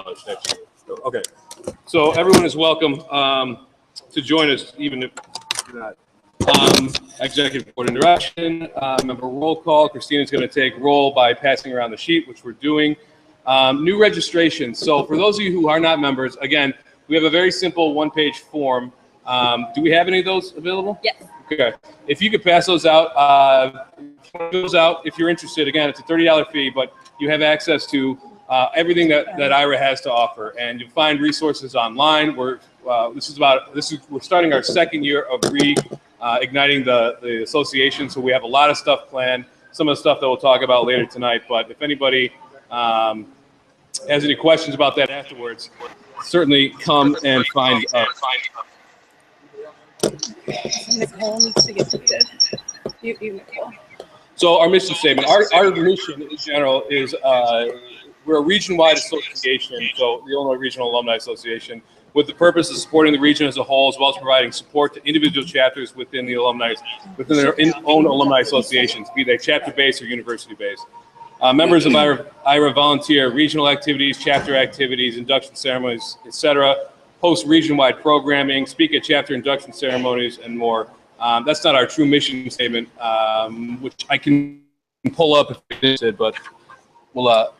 next year. Okay, so everyone is welcome to join us, even if you're not. Executive board interaction, member roll call. Christina's going to take roll by passing around the sheet, which we're doing. New registration. So for those of you who are not members, again, we have a very simple one-page form. Do we have any of those available? Yes. Okay. If you could pass those out, if you're interested. Again, it's a $30 fee, but you have access to everything that IRAA has to offer, and you'll find resources online. We're starting our second year of igniting the association, so we have a lot of stuff planned. Some of the stuff that we'll talk about later tonight. But if anybody has any questions about that afterwards, certainly come and find us. Nicole needs to get seated. You, Nicole. So our mission statement, our mission in general is we're a region-wide association, so the Illinois Regional Alumni Association, with the purpose of supporting the region as a whole, as well as providing support to individual chapters within their own alumni associations, be they chapter-based or university-based. Members of IRAA volunteer regional activities, chapter activities, induction ceremonies, etc., host region-wide programming, speak at chapter induction ceremonies, and more. That's not our true mission statement, which I can pull up if you're interested, but we'll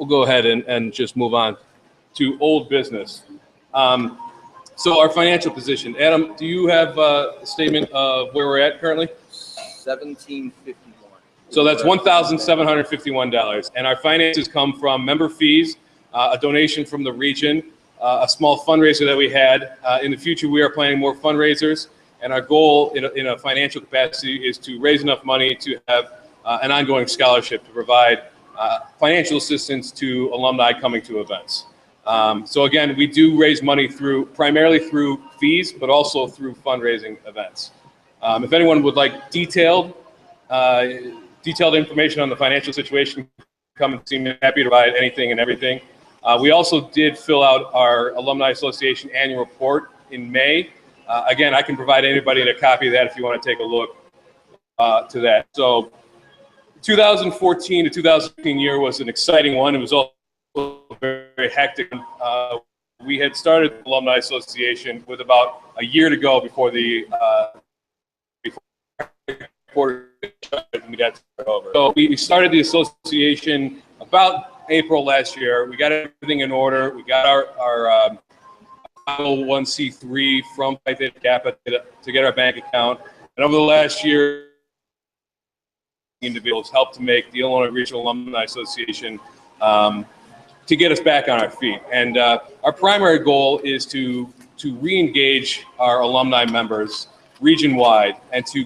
go ahead and just move on to old business. So our financial position. Adam, do you have a statement of where we're at currently? $1,751. So that's $1,751. And our finances come from member fees, a donation from the region, a small fundraiser that we had. In the future, we are planning more fundraisers. And our goal in a financial capacity is to raise enough money to have an ongoing scholarship to provide financial assistance to alumni coming to events. So again, we do raise money primarily through fees, but also through fundraising events. If anyone would like detailed information on the financial situation, come and see me. I'm happy to provide anything and everything. We also did fill out our Alumni Association annual report in May. Again, I can provide anybody a copy of that if you want to take a look to that. So 2014 to 2015 year was an exciting one. It was also very hectic. We had started the Alumni Association with about a year to go before the we got to start over. So we started the association about April last year. We got everything in order. We got our 501c3 from Phi Theta Kappa to get our bank account. And over the last year, individuals helped to make the Illinois Regional Alumni Association to get us back on our feet. And our primary goal is to re-engage our alumni members region-wide and to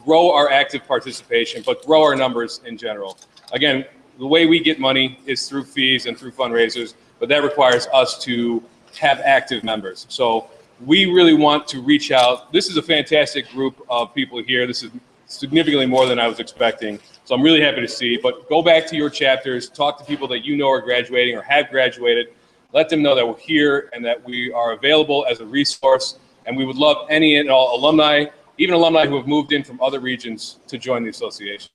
grow our active participation, but grow our numbers in general. Again, the way we get money is through fees and through fundraisers, but that requires us to have active members. So we really want to reach out. This is a fantastic group of people here. This is significantly more than I was expecting. So I'm really happy to see. But go back to your chapters, talk to people that you know are graduating or have graduated. Let them know that we're here and that we are available as a resource. And we would love any and all alumni, even alumni who have moved in from other regions, to join the association.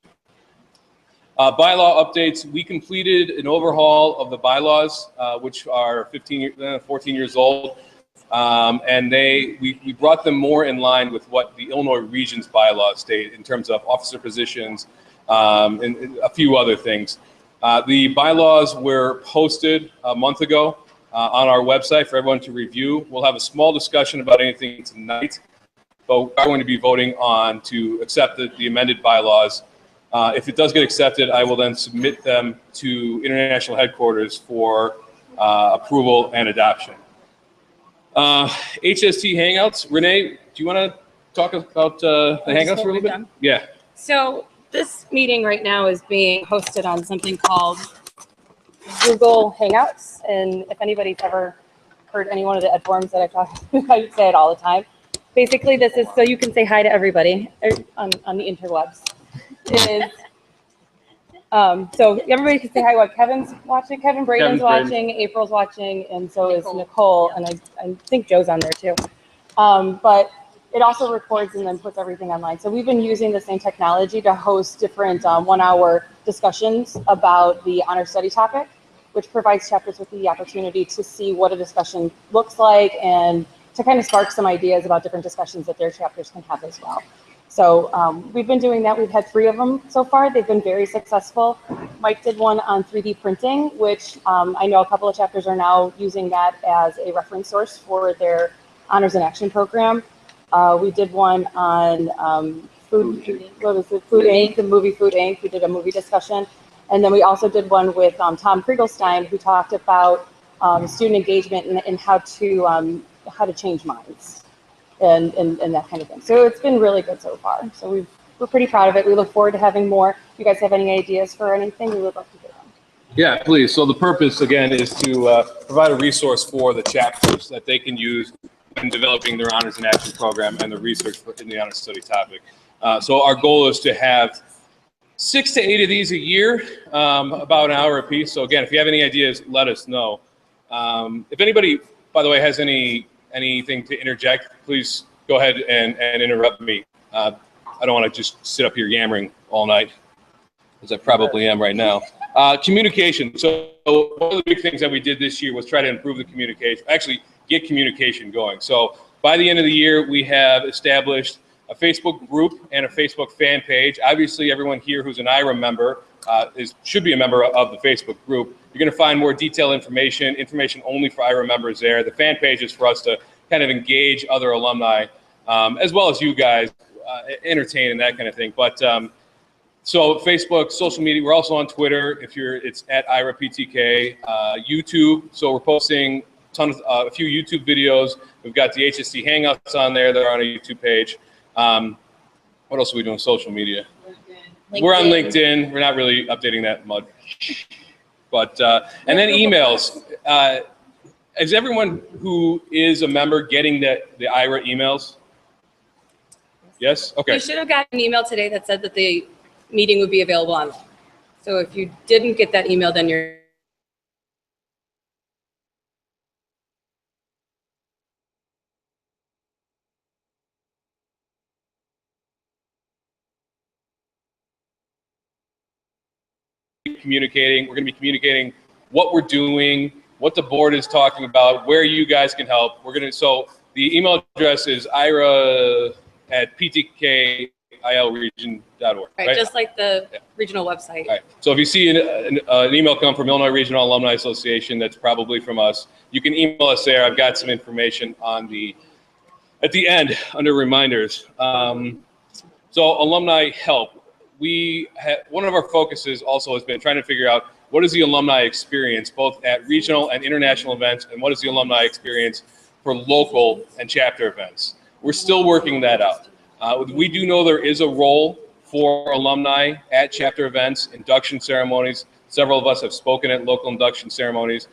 Bylaw updates. We completed an overhaul of the bylaws, which are 14 years old. And we brought them more in line with what the Illinois Region's bylaws state in terms of officer positions and a few other things. The bylaws were posted a month ago on our website for everyone to review. We'll have a small discussion about anything tonight, but we're going to be voting on to accept the amended bylaws. If it does get accepted, I will then submit them to international headquarters for approval and adoption. HST Hangouts. Renee, do you want to talk about the Hangouts for a little bit? Yeah. So this meeting right now is being hosted on something called Google Hangouts. And if anybody's ever heard any one of the ed forums that I've talked about, I say it all the time. Basically, this is so you can say hi to everybody on the interwebs. It is, so everybody can say hi. What Kevin's watching, Kevin Braden's watching, April's watching, and so is Nicole, and I think Joe's on there too. But it also records and then puts everything online. So we've been using the same technology to host different 1-hour discussions about the honor study topic. which provides chapters with the opportunity to see what a discussion looks like and to kind of spark some ideas about different discussions that their chapters can have as well. So we've been doing that. We've had 3 of them so far. They've been very successful. Mike did one on 3D printing, which I know a couple of chapters are now using that as a reference source for their Honors in Action program. We did one on Food Inc., the movie Food Inc. We did a movie discussion. And then we also did one with Tom Kriegelstein, who talked about student engagement and how to change minds and that kind of thing. So it's been really good so far. So we're pretty proud of it. We look forward to having more. If you guys have any ideas for anything, we would love to hear them. Yeah, please. So the purpose, again, is to provide a resource for the chapters that they can use in developing their Honors in Action program and the research in the honors study topic. So our goal is to have 6 to 8 of these a year, about an hour apiece. So again, if you have any ideas, let us know. If anybody, by the way, has anything to interject, please go ahead and interrupt me. I don't want to just sit up here yammering all night, as I probably am right now. Communication. So one of the big things that we did this year was try to improve the communication, actually get communication going. So by the end of the year, we have established a Facebook group and a Facebook fan page. Obviously, everyone here who's an IRA member should be a member of the Facebook group. You're going to find more detailed information only for IRA members there. The fan page is for us to kind of engage other alumni, as well as you guys, entertain and that kind of thing. But so Facebook, social media, we're also on Twitter. It's at IRAPTK, YouTube. So we're posting a few YouTube videos. We've got the HSC Hangouts on there. They're on a YouTube page. What else are we doing? Social media. LinkedIn. We're on LinkedIn. We're not really updating that much. But and then emails. Is everyone who is a member getting the IRA emails? Yes? Okay. You should have gotten an email today that said that the meeting would be available online. So if you didn't get that email, then you're communicating. We're going to be communicating what we're doing, what the board is talking about, where you guys can help. So the email address is ira@ptklregion.org. right, just like the regional website. All right. So if you see an email come from Illinois Regional Alumni Association, that's probably from us. You can email us there. I've got some information at the end under reminders. So alumni help. One of our focuses also has been trying to figure out what is the alumni experience, both at regional and international events, and what is the alumni experience for local and chapter events. We're still working that out. We do know there is a role for alumni at chapter events, induction ceremonies. Several of us have spoken at local induction ceremonies.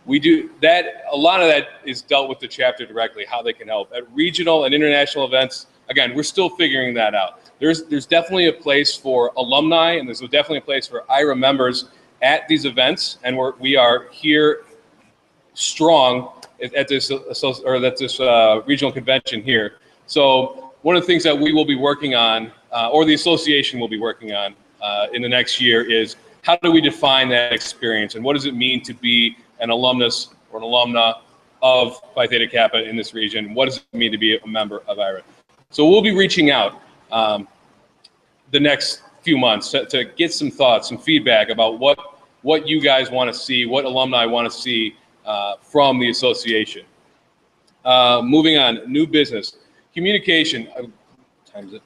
We do that. A lot of that is dealt with the chapter directly, how they can help. At regional and international events, again, we're still figuring that out. There's definitely a place for alumni, and there's definitely a place for IRA members at these events, and we are here strong at this regional convention here. So one of the things that we will be working on, or the association will be working on in the next year, is how do we define that experience, and what does it mean to be an alumnus or an alumna of Phi Theta Kappa in this region? What does it mean to be a member of IRA? So we'll be reaching out the next few months to get some thoughts, some feedback about what you guys want to see, what alumni want to see from the association. Moving on, new business. Communication. What time is it?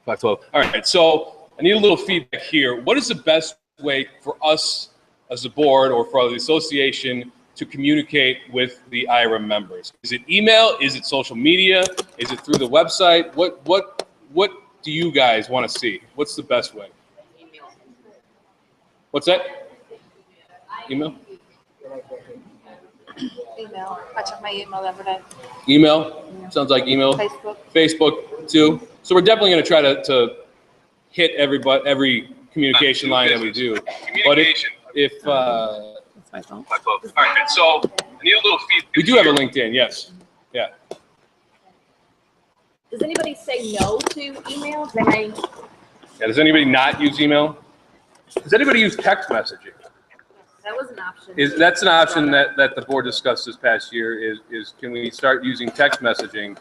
5:12. All right, so I need a little feedback here. What is the best way for us as a board or for the association to communicate with the IRA members? Is it email? Is it social media? Is it through the website? What do you guys want to see? What's the best way? Email. What's that? Email? Email. I check my email every day. Email? Sounds like email. Facebook. Facebook too. So we're definitely going to try to hit every communication line that we do. But if That's my phone. all right, so I need a little feedback. We do have a LinkedIn, yes. Yeah. Does anybody say no to email? Does anybody not use email? Does anybody use text messaging? That was an option. That's an option that the board discussed this past year is can we start using text messaging?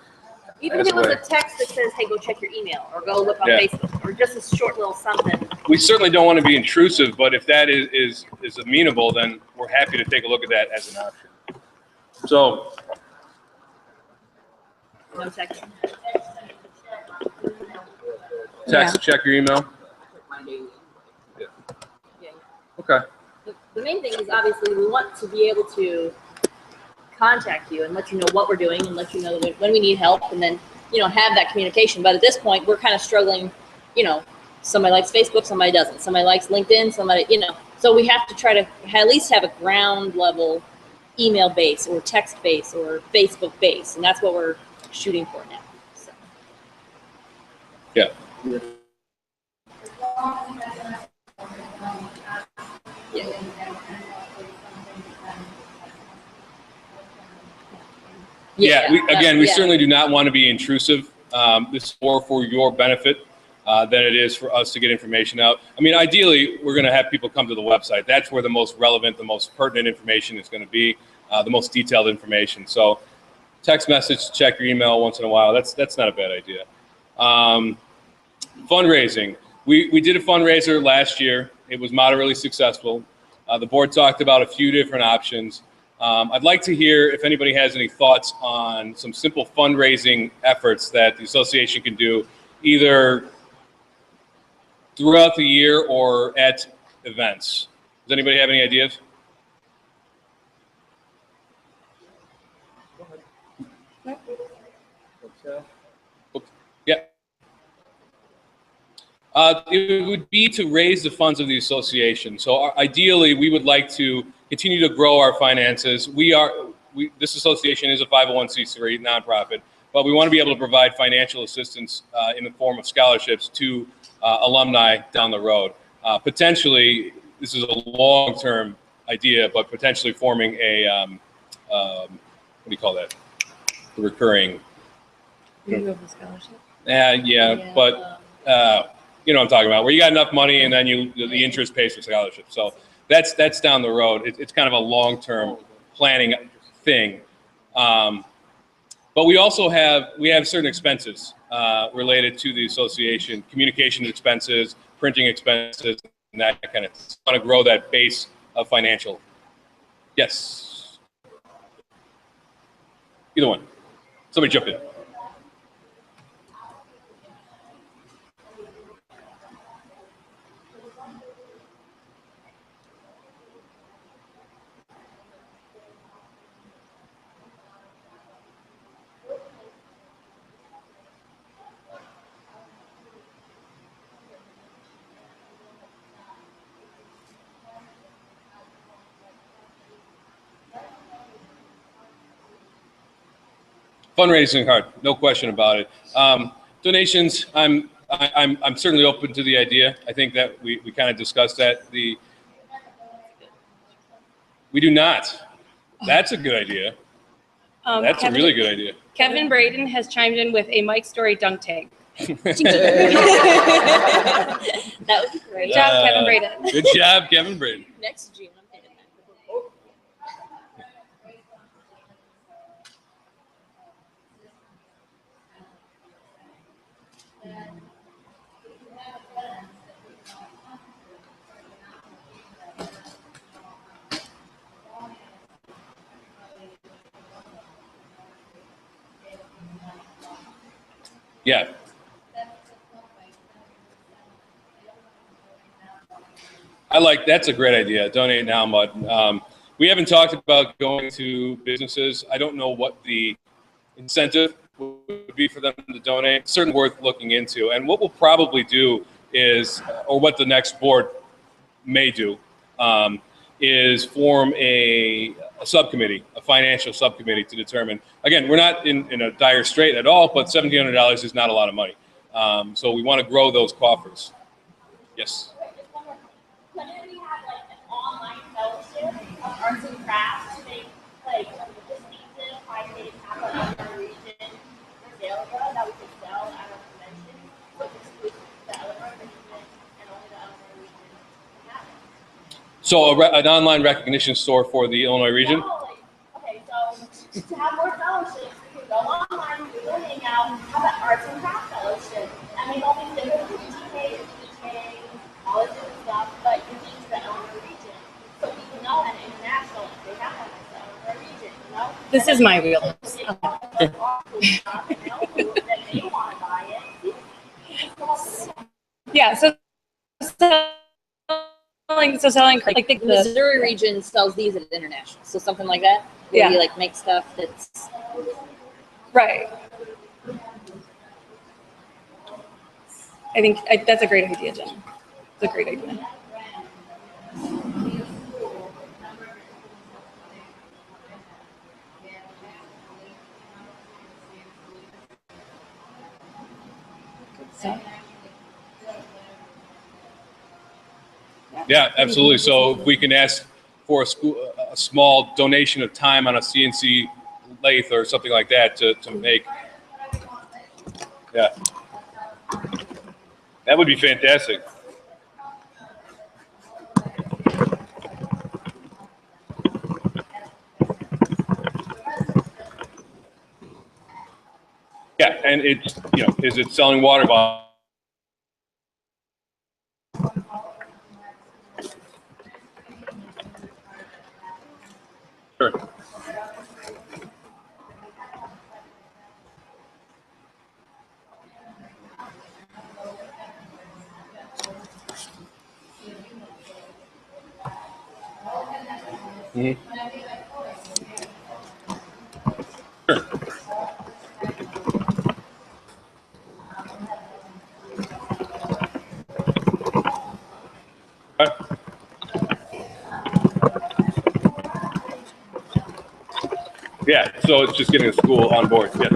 Even if it was a text that says, hey, go check your email, or go look on Yeah. Facebook, or just a short little something. We certainly don't want to be intrusive, but if that is amenable, then we're happy to take a look at that as an option. So, No text. text to check your email. Yeah. Okay. The main thing is obviously we want to be able to contact you and let you know what we're doing and let you know when we need help, and then, you know, have that communication. But at this point, we're kind of struggling, you know, somebody likes Facebook, somebody doesn't. Somebody likes LinkedIn, somebody, you know. So we have to try to at least have a ground level email base or text base or Facebook base, and that's what we're shooting for now. So. Yeah. Yeah, we certainly do not want to be intrusive. This is more for your benefit than it is for us to get information out. I mean, ideally, we're going to have people come to the website. That's where the most relevant, the most pertinent information is going to be, the most detailed information. So text message, check your email once in a while. That's not a bad idea. Fundraising. We did a fundraiser last year. It was moderately successful. The board talked about a few different options. I'd like to hear if anybody has any thoughts on some simple fundraising efforts that the association can do, either throughout the year or at events. Does anybody have any ideas? Yeah. It would be to raise the funds of the association. So ideally, we would like to continue to grow our finances. This association is a 501c3 nonprofit, but we want to be able to provide financial assistance in the form of scholarships to alumni down the road. Potentially, this is a long-term idea, but potentially forming a, what do you call that? The recurring. Renewable scholarship. Yeah, but you know what I'm talking about, where you got enough money and then the interest pays for scholarship. So that's down the road. It's kind of a long-term planning thing. But we also have certain expenses related to the association, communication expenses, printing expenses, and that kind of thing. Want to grow that base of financial. Yes. Either one. Somebody jump in. Fundraising hard, no question about it. Donations, I'm certainly open to the idea. I think that we kind of discussed that. We do not. That's a good idea. That's a really good idea. Kevin Braden has chimed in with a Mike Story dunk tank. That was great. Good job, Kevin Braden. Good job, Kevin Braden. Next June, I'm thinking that. Yeah. That's a great idea. Donate now, Mud. We haven't talked about going to businesses. I don't know what the incentive would be for them to donate. It's certainly worth looking into. And what we'll probably do is, or what the next board may do, is form a subcommittee, a financial subcommittee to determine. Again, we're not in a dire strait at all, but $1,700 is not a lot of money. So we want to grow those coffers. Yes. When we have like an online fellowship of arts and crafts to make like distinctive 5-day tablet of our region available that we could sell at our convention, so it's exclusive to the Illinois region and only the Illinois region can have it. So an online recognition store for the Illinois region? No, like, okay, so to have more fellowships, we can go online, Google Hangout, have an arts and craft fellowship. I mean, all these different TK, PK, all this different stuff, but you need the Illinois region. So we can know an international, if they have one, it's the Illinois region, you know? This is my wheelhouse. They know that they want to buy it. Yeah, so selling like The Missouri region sells these at international, so something like that. Where Yeah. you like make stuff that's right. I think that's a great idea, Jen. It's a great idea. So, Yeah, absolutely. So if we can ask for a small donation of time on a CNC lathe or something like that to make. Yeah. That would be fantastic. Yeah, and it's, is it selling water bottles? Sure. Mhm. Sure. Okay. Yeah, so it's just getting the school on board. Yes.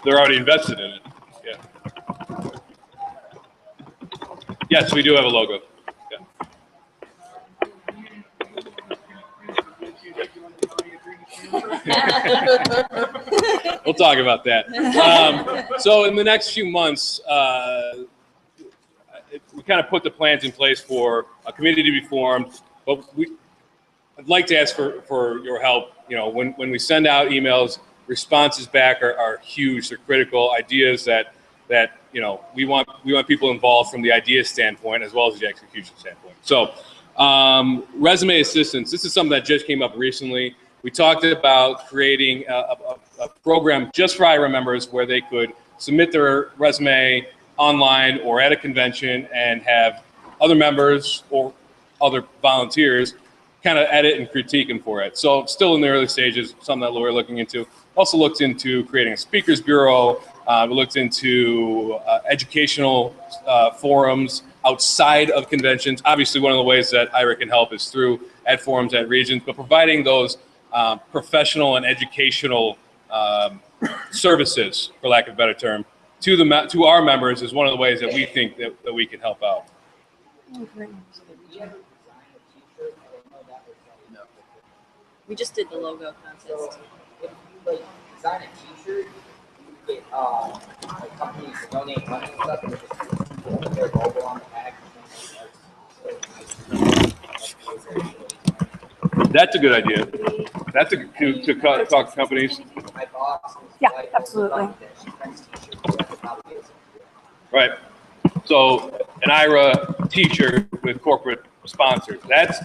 They're already invested in it. Yeah. Yes, we do have a logo. Yeah. We'll talk about that. So in the next few months, we kind of put the plans in place for a committee to be formed, but I'd like to ask for your help. When we send out emails, responses back are huge. They're critical. Ideas that we want people involved from the idea standpoint as well as the execution standpoint. So resume assistance. This is something that just came up recently. We talked about creating a program just for IRAA members where they could submit their resume online or at a convention and have other members or other volunteers kind of edit and critique them for it. So still in the early stages, something that we're looking into. Also looked into creating a speakers bureau. We looked into educational forums outside of conventions. Obviously, one of the ways that IRAA can help is through ed forums at regions, but providing those professional and educational services, for lack of a better term, to our members is one of the ways that we think that we can help out. we just did the logo contest. If you like design a T-shirt, you get like companies to donate money and stuff, and just put their logo on the back. That's a good idea. That's to talk to companies. My boss, Yeah, absolutely. She prints T-shirts. Right. So an IRAA T-shirt with corporate sponsors. That's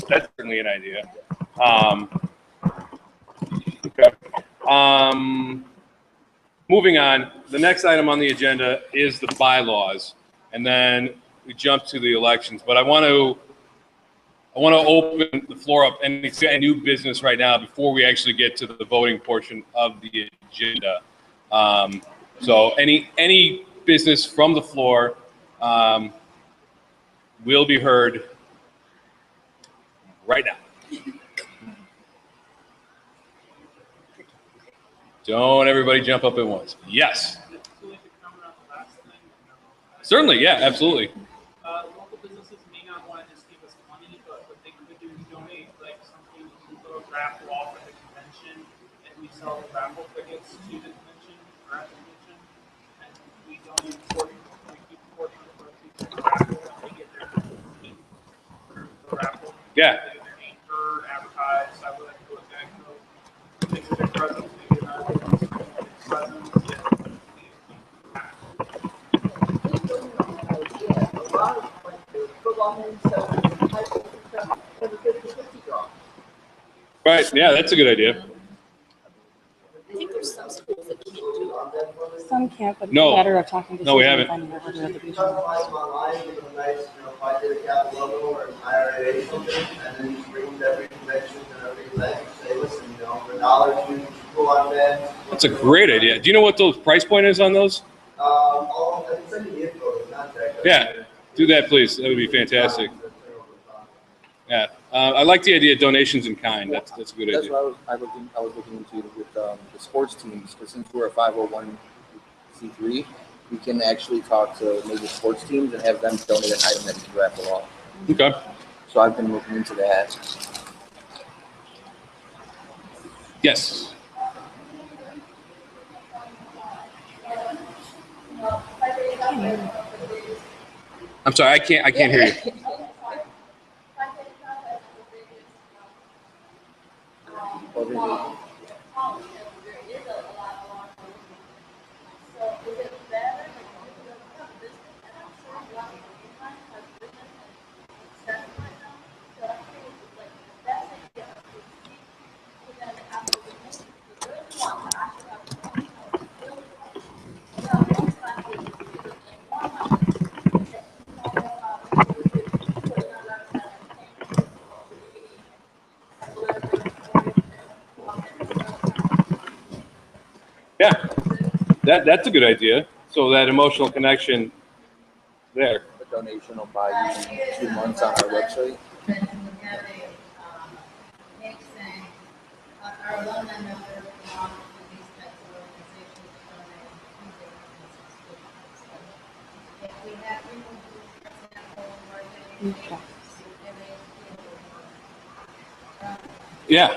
certainly an idea. Okay. Moving on, the next item on the agenda is the bylaws, and then we jump to the elections. But I want to open the floor up and it's a new business right now before we actually get to the voting portion of the agenda. So any business from the floor will be heard right now. Don't everybody jump up at once. Yes. Certainly, yeah, absolutely. Local businesses may not want to just give us money, but what they could do is donate like something, a little raffle off at the convention, and we sell raffle tickets to the convention or at the convention, and donate 40, we keep 40 proceeds in the raffle, and they get their team through the raffle. Yeah. They get their anchor, advertise, I would like to go to they get their presents, they get presents, Right. Yeah, that's a good idea. I think there's some schools that can't do all that. Some can't, but it's No. a matter of talking to No, we Susan and haven't. finding out whether the You talk about them online, give them a nice, if I did a capital logo or an IRAA something, and then you bring them to every convention and every event, and say, listen, for $1, you pull on events. That's a great idea. Do you know what the price point is on those? I can send you the info, the contact. Yeah, do that, please. That would be fantastic. Yeah, I like the idea of donations in kind. That's a good That's idea. what I was looking into with the sports teams, because since we're a 501c3, we can actually talk to major sports teams and have them donate an item that we can raffle off. Okay. So I've been looking into that. Yes. I'm sorry, I can't hear you. Or maybe- Yeah, that's a good idea. So that emotional connection there. a donation will buy you 2 months on our website. Our alumni members belong to these types of organizations that donate to if we have people who, for example, where they Okay. Yeah.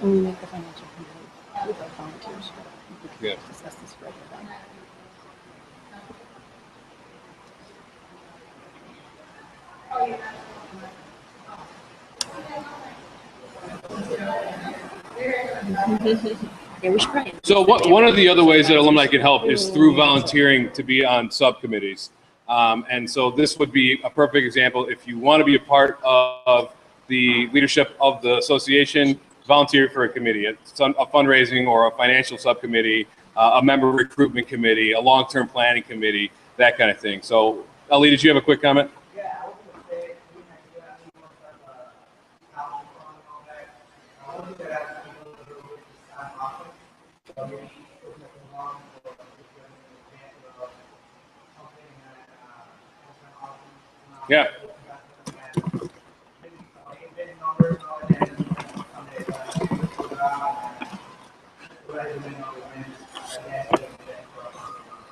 When we make the financial commitment with our volunteers, we can Yeah. discuss this further. Then. Yeah, we should probably. So one of the other ways that alumni can help is through volunteering to be on subcommittees. And so this would be a perfect example. If you want to be a part of the leadership of the association, volunteer for a committee, a fundraising or a financial subcommittee, a member recruitment committee, a long-term planning committee, that kind of thing. So, Ali, did you have a quick comment? Yeah, I was gonna say, we might do that, we want to start common fund and all that. I want to do that actually a little bit with this time offering. So maybe put it along for an example of something that, has been awesome. Yeah. Maybe some big numbers and all that, and someday,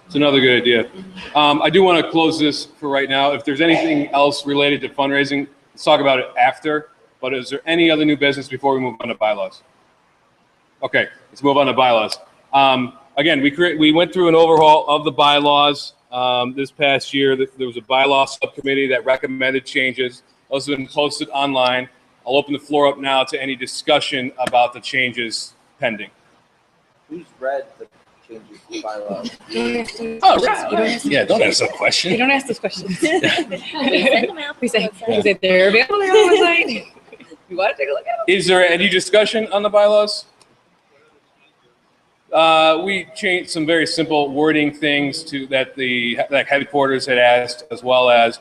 It's another good idea. I do want to close this for right now. If there's anything else related to fundraising, let's talk about it after. But is there any other new business before we move on to bylaws? Okay, let's move on to bylaws. Again, we went through an overhaul of the bylaws this past year. There was a bylaw subcommittee that recommended changes. Those have been posted online. I'll open the floor up now to any discussion about the changes pending. Who's read the changes to bylaws? Oh, right. Yeah, don't ask that You question. don't ask those questions. We send them out. we say they're available on the website. You want to take a look at them? Is there any discussion on the bylaws? We changed some very simple wording things that headquarters had asked, as well as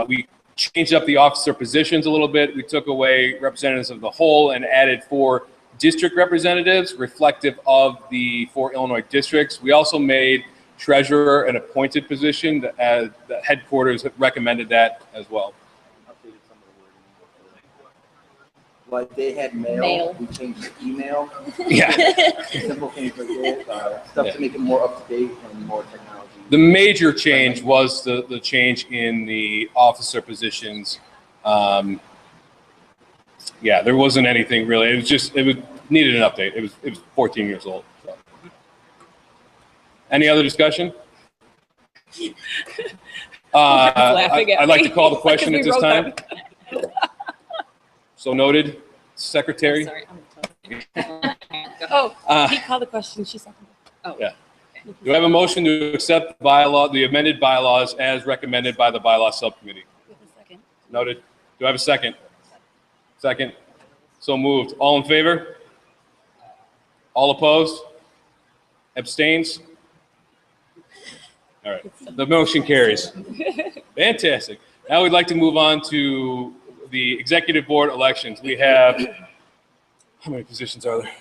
we changed up the officer positions a little bit. We took away representatives of the whole and added 4 district representatives reflective of the 4 Illinois districts. We also made treasurer an appointed position. The headquarters recommended that as well. Updated some of the wording. Like they had mail, Mail. we changed to email. Yeah. Simple things like that, stuff to make it more up to date and more technology. The major change was the change in the officer positions. Yeah, there wasn't anything really. It was just, needed an update. It was 14 years old. So. Any other discussion? I'd like to call the question at this time. So noted, Secretary. Sorry. Oh, he called the question. She seconded. Oh. Yeah. Do I have a motion to accept the amended bylaws as recommended by the bylaw subcommittee? Noted. Do I have a second? Second. So moved. All in favor? All opposed? Abstains? All right. The motion carries. Fantastic. Now we'd like to move on to the executive board elections. We have, how many positions are there?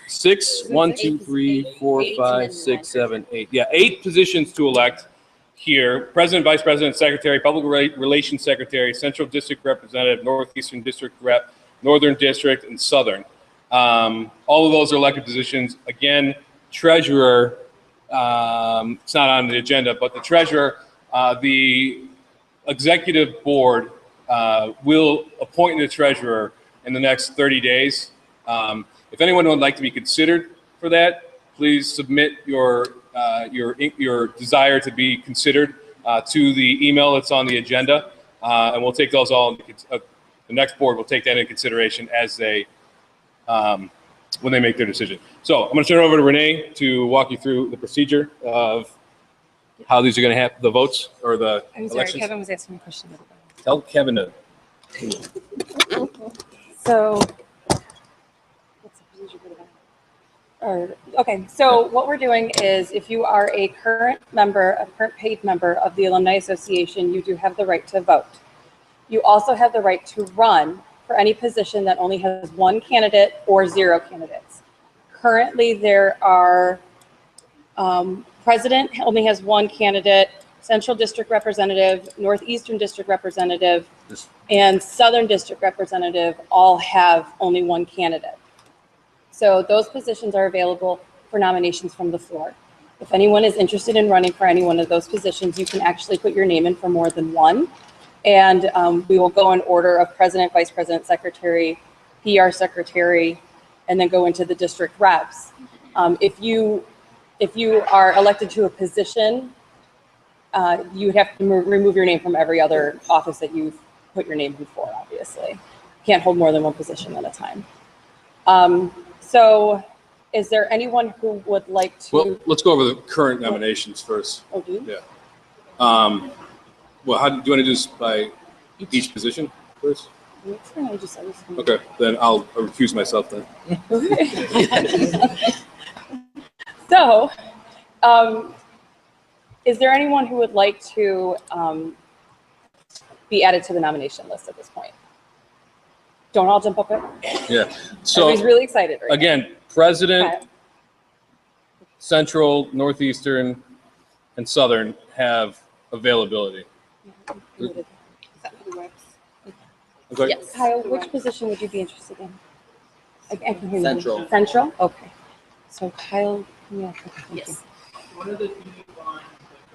6, 1, 2, 3, 4, 5, 6, 7, 8. Yeah, 8 positions to elect here. President, Vice President, Secretary, Public Relations Secretary, Central District Representative, Northeastern District Rep, Northern District, and Southern. All of those are elected positions. Again, Treasurer, it's not on the agenda, but the Treasurer, the Executive Board will appoint the Treasurer in the next 30 days. If anyone would like to be considered for that, please submit your desire to be considered to the email that's on the agenda, and we'll take those all. The next board will take that into consideration as they when they make their decision. So I'm going to turn it over to Renee to walk you through the procedure of how these are going to have the votes or the I'm sorry, elections. Kevin was asking me a question. Tell Kevin to. So, what's the procedure for that? Okay, so what we're doing is if you are a current paid member of the Alumni Association, you do have the right to vote. You also have the right to run for any position that only has 1 candidate or 0 candidates. Currently, there are, President only has 1 candidate, Central District Representative, Northeastern District Representative, and Southern District Representative all have only 1 candidate. So those positions are available for nominations from the floor. If anyone is interested in running for any one of those positions, you can actually put your name in for more than one. And we will go in order of President, Vice President, Secretary, PR Secretary, and then go into the district reps. If you are elected to a position, you have to remove your name from every other office that you've put your name in for, obviously. Can't hold more than 1 position at a time. So is there anyone who would like to? Well, let's go over the current nominations first. Oh, do you? Yeah. Well, how do you want to do this by each position first? Okay, then I'll recuse myself then. So, is there anyone who would like to be added to the nomination list at this point? Don't all jump up it. Yeah. So Everybody's really excited right again, President, now. Central, Northeastern, and Southern have availability. Okay. Yes. Kyle, which position would you be interested in? I can hear you. Central. Central? Okay. So Kyle, yeah. Okay, thank you. Yes. What are the unique lines,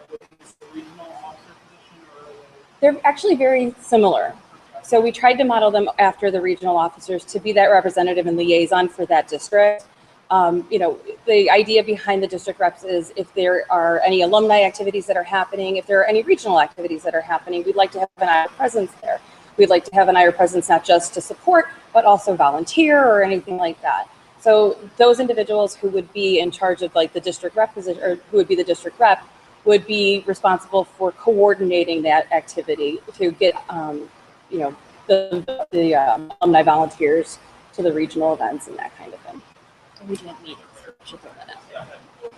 like, the regional officer position or? They're actually very similar. So we tried to model them after the regional officers to be that representative and liaison for that district. You know, the idea behind the district reps is if there are any alumni activities that are happening, if there are any regional activities that are happening, we'd like to have an IRA presence there. We'd like to have an IRA presence not just to support, but also volunteer or anything like that. So those individuals who would be in charge of like the district rep position, or who would be the district rep, would be responsible for coordinating that activity to get, you know, the alumni volunteers to the regional events and that kind of thing. Regional meetings. I should throw that out there.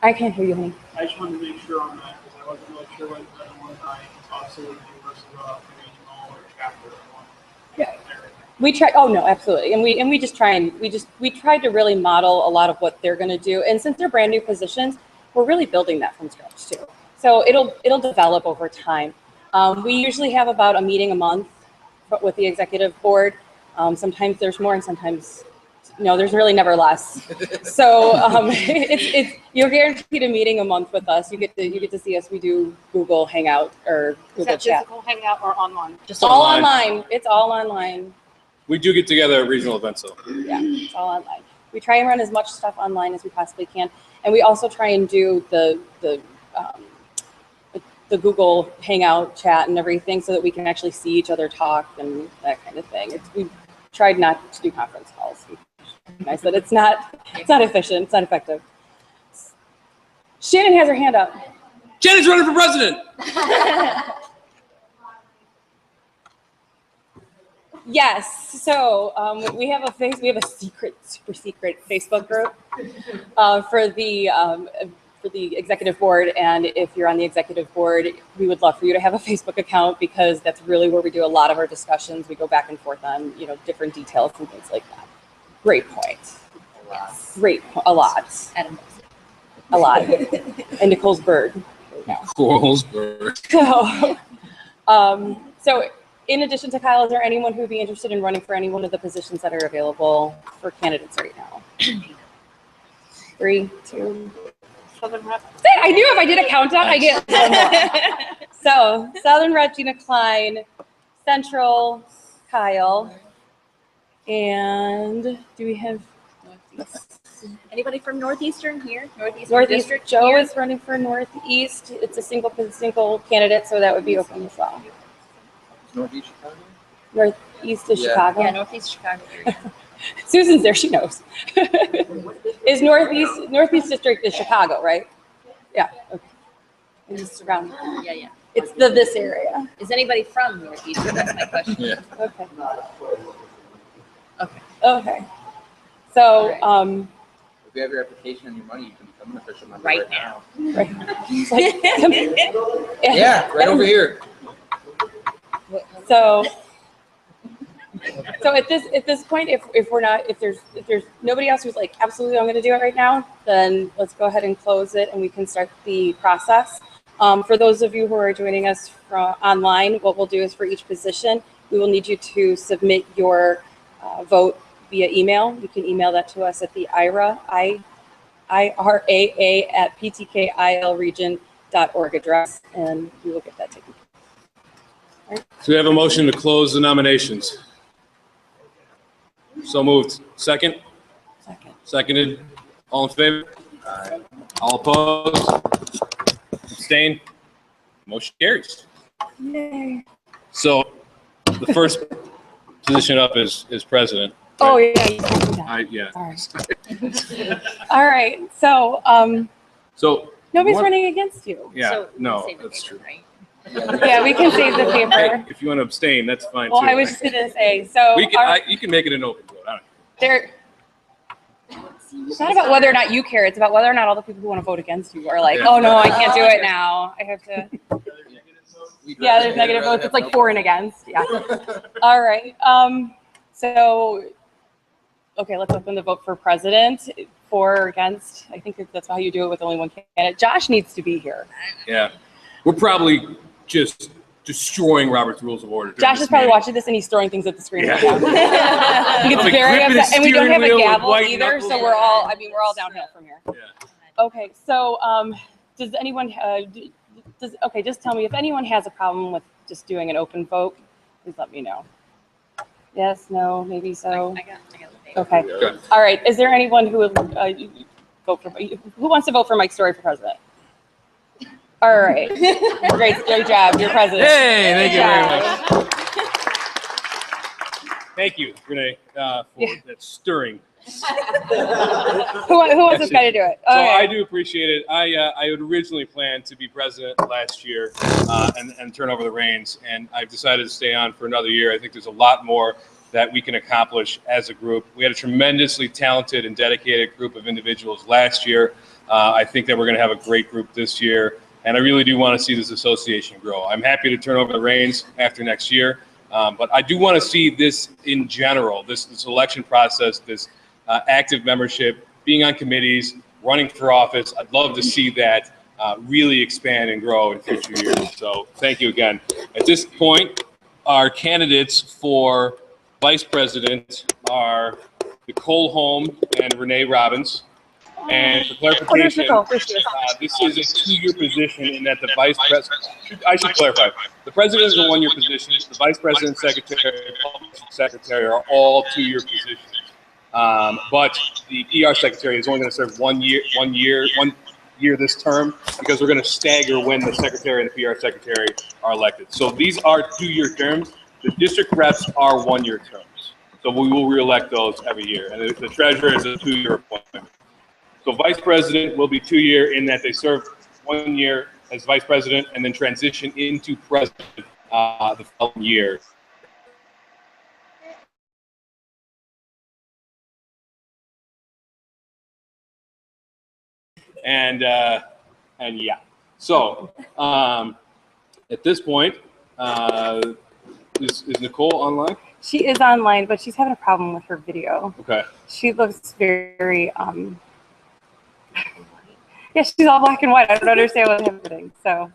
I can't hear you, honey. I just wanted to make sure on that, because I wasn't really sure what the alumni officer would do versus regional or chapter one. Yeah. We try. Oh no, absolutely. And we just try and we tried to really model a lot of what they're going to do. And since they're brand new positions, we're really building that from scratch too. So it'll develop over time. We usually have about a meeting a month with the executive board. Sometimes there's more, and sometimes no, there's really never less. So it's you're guaranteed a meeting a month with us. You get to see us. We do Google Hangout or Is Google that Chat. physical hangout or online? Just All online. online. It's all online. We do get together at regional events, though. Yeah, it's all online. We try and run as much stuff online as we possibly can, and we also try and do the Google Hangout chat and everything, so that we can actually see each other talk and that kind of thing. We tried not to do conference calls. I said it's not efficient. It's not effective. Shannon has her hand up. Shannon's running for president. Yes. So we have a super secret Facebook group for the executive board, and if you're on the executive board, we would love for you to have a Facebook account, because that's really where we do a lot of our discussions. We go back and forth on different details and things like that. Great point. A lot. And Nicole's bird. Coolsburg. So in addition to Kyle, is there anyone who would be interested in running for any one of the positions that are available for candidates right now? 3, 2. Southern Rep. I knew if I did a countdown, I get one more. So Southern Rep, Gina Klein, Central, Kyle, and do we have Anybody from Northeastern here? Northeastern Northeast? District Joe here? is running for Northeast. It's a single candidate, so that would be open as well. Northeast Chicago? Northeast is Yeah. Chicago. Yeah, Northeast Chicago area. Susan's there, she knows. Is Northeast District is Chicago, right? Yeah. Okay. And just around. Yeah. It's this area. Is anybody from Northeastern? That's my question. Yeah. Okay. Okay. Okay. So, If you have your application and your money, you can become an official member Right now. right. Yeah, right over here. So at this point, if there's nobody else who's like, absolutely, I'm going to do it right now, then let's go ahead and close it and we can start the process. For those of you who are joining us from online, what we'll do is for each position, we will need you to submit your vote via email. You can email that to us at the IRAA at ptkilregion.org address, and we will get that taken care of. So we have a motion to close the nominations. So moved. Second? Second. Seconded. All in favor? All opposed? Abstain? Motion carries. Yay. So the first position up is president. Oh, yeah. You can do that. Yeah. All right. All right. So So nobody's one- running against you. Yeah, So we no, save the that's paper, true. right? Yeah, we can save the Hey, paper. if you want to abstain, that's fine Well, too. I was just going to say, so We can, you can make it an open vote. I don't it's not about whether or not you care. It's about whether or not all the people who want to vote against you are like, oh, no, I can't do it now. I have to. Yeah, there's negative votes. It's like 4 and against. Yeah. All right. So, okay, let's open the vote for president. For or against. I think that's how you do it with only one candidate. Josh needs to be here. Yeah. We're probably just destroying Robert's Rules of Order. during Josh this is probably meeting. watching this and he's throwing things at the screen Yeah. right now. He gets Like very gripping his upset. And we don't have a steering wheel with gavel white either, knuckles. so we're all downhill from here. Yeah. Okay, so does anyone, just tell me if anyone has a problem with just doing an open vote, please let me know. Yes, no, maybe so. I got the paper. Okay, Good. all right. Is there anyone who would vote for, who wants to vote for Mike Story for president? All right, great job, you're president. Hey, thank you Yeah. very much. Thank you, Renee, for that stirring. Who wants this guy to do it? So Okay. I do appreciate it. I had originally planned to be president last year and turn over the reins, and I've decided to stay on for another year. I think there's a lot more that we can accomplish as a group. We had a tremendously talented and dedicated group of individuals last year. I think that we're going to have a great group this year, and I really do want to see this association grow. I'm happy to turn over the reins after next year, but I do want to see this in general, this election process, this active membership, being on committees, running for office. I'd love to see that really expand and grow in future years. So thank you again. At this point, our candidates for vice presidents are Nicole Holm and Renee Robbins. And for clarification, this is a 2-year position in that the vice president, I should clarify, the president is a 1-year position, the vice president, secretary, public secretary are all 2-year positions. But the PR secretary is only going to serve 1 year this term, because we're going to stagger when the secretary and the PR secretary are elected. So these are 2-year terms. The district reps are 1-year terms. So we will re-elect those every year. And the treasurer is a 2-year appointment. So vice president will be 2-year in that they serve 1 year as vice president and then transition into president the following year. And yeah, so at this point, is Nicole online? She is online, but she's having a problem with her video. Okay. She looks very, yeah, she's all black and white. I don't understand what's happening. So,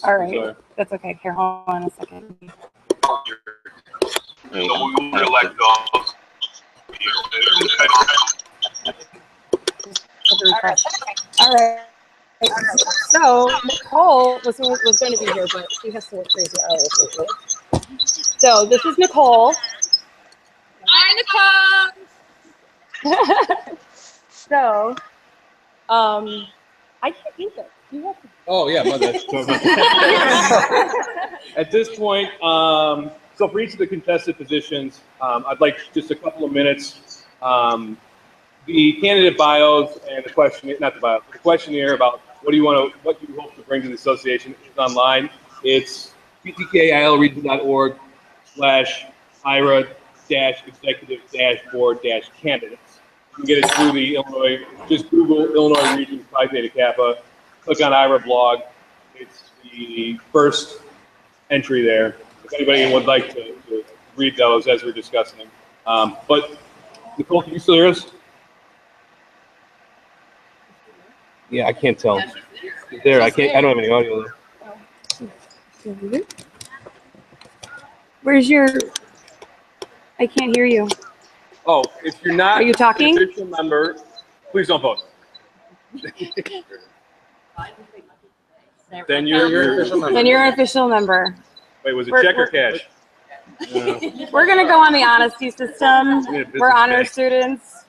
all right, Sorry. that's okay. Here, hold on a second. So we will re-elect those. All right. So Nicole was going to be here, but she has to work crazy hours. So this is Nicole. Hi, Nicole. So, I can't eat this. You have to. Oh yeah, my bad. Sorry about that. At this point, so for each of the contested positions, I'd like just a couple of minutes. The candidate bios and the questionnaire, not the bio, the questionnaire about what you hope to bring to the association is online. It's ptkIRA.org/IRA-executive-board-candidates. You can get it through the Illinois, just Google Illinois Region Phi Theta Kappa, click on IRA blog. It's the first entry there. If anybody would like to read those as we're discussing them. But Nicole, can you still hear us? Yeah, I can't tell. There, I don't have any audio there. Where's your? I can't hear you. Oh, if you're not Are you talking? an official member, please don't vote. Then you're an official member. Then you're an official member. Wait, was it check or cash? We're gonna go on the honesty system. We need a business We're honor bank. students.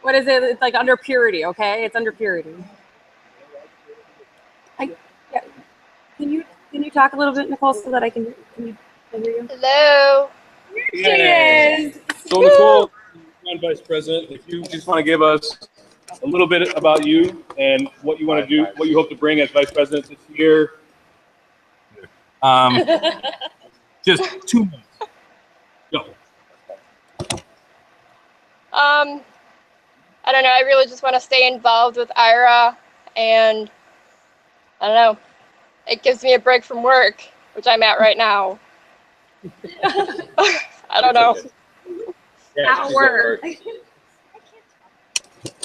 What is it? It's like under purity, okay? It's under purity. Yeah. Can you talk a little bit, Nicole, so that I can hear you? Hello. She is. So Nicole, Vice President, if you just want to give us a little bit about you and what you want to do, what you hope to bring as Vice President this year. Just 2 minutes. Go. I don't know. I really just want to stay involved with IRA, and I don't know. It gives me a break from work, which I'm at right now. I don't know. Yeah, At work.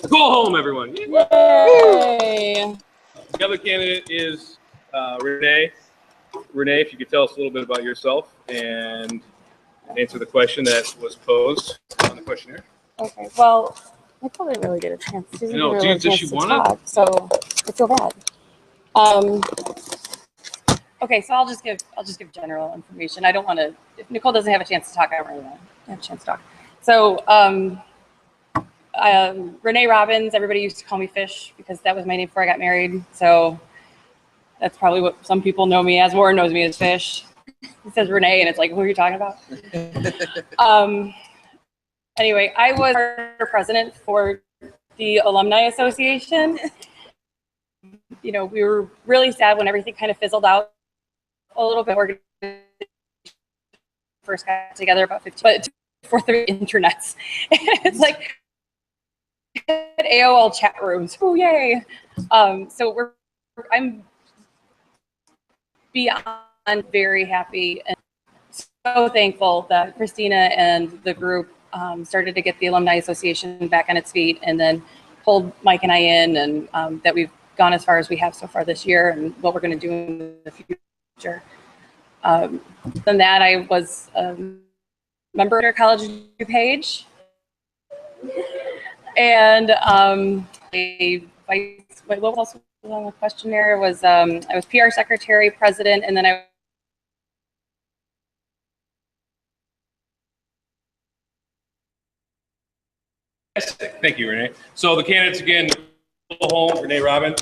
Go home, everyone. Yay. The other candidate is Renee. Renee, if you could tell us a little bit about yourself and answer the question that was posed on the questionnaire. Okay. Well, I probably didn't really get a chance. Susan No, didn't really does get a she chance to wanna? talk, so I feel bad. Okay, so I'll just give general information. I don't want to. If Nicole doesn't have a chance to talk, I don't really want to have a chance to talk. So, Renee Robbins. Everybody used to call me Fish because that was my name before I got married. So that's probably what some people know me as. Warren knows me as Fish. He says Renee, and it's like, who are you talking about? Anyway, I was president for the Alumni Association. You know, we were really sad when everything kind of fizzled out a little bit. We're first got together about 15, but for the internets. It's like AOL chat rooms. Oh, yay. So I'm beyond very happy and so thankful that Christina and the group started to get the Alumni Association back on its feet, and then pulled Mike and I in, and that we've gone as far as we have so far this year, and what we're going to do in the future. Than that, I was member of our college page. And what else was on the questionnaire was I was PR secretary, president, and then I Thank you, Renee. So the candidates again, Nicole Holm, Renee Robbins.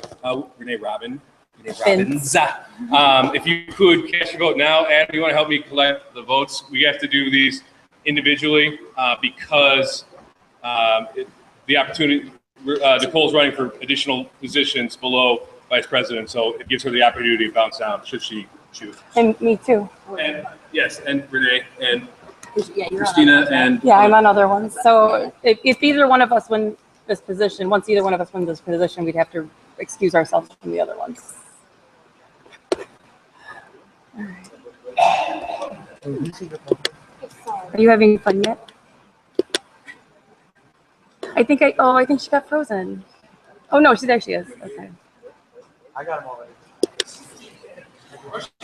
If you could cast your vote now, Adam, you want to help me collect the votes? We have to do these individually because the opportunity. Nicole's running for additional positions below vice president, so it gives her the opportunity to bounce down should she choose. and me too. And yes, and Renee and Yeah, you're Christina and Yeah, I'm on other ones. So if either one of us win this position, once either one of us wins this position, we'd have to excuse ourselves from the other ones. All right. Are you having fun yet? I think she got frozen. Oh no, she actually is. Okay. I got them already.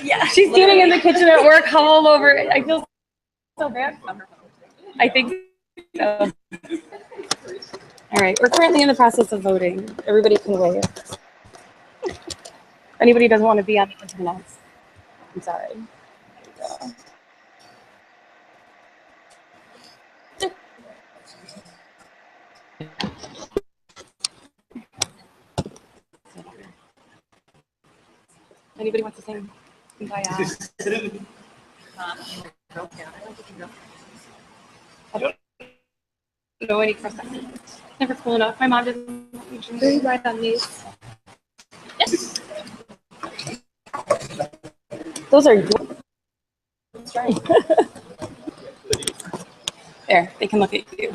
Yeah, she's standing in the kitchen at work, all over. I feel so bad for her. I think so. All right, we're currently in the process of voting. Everybody can wave. If anybody doesn't want to be on the internet, I'm sorry. Anybody wants to sing? Bye. I don't know any cross. Never cool enough. My mom doesn't usually ride on these. Yes. Those are yours. That's right. There, they can look at you.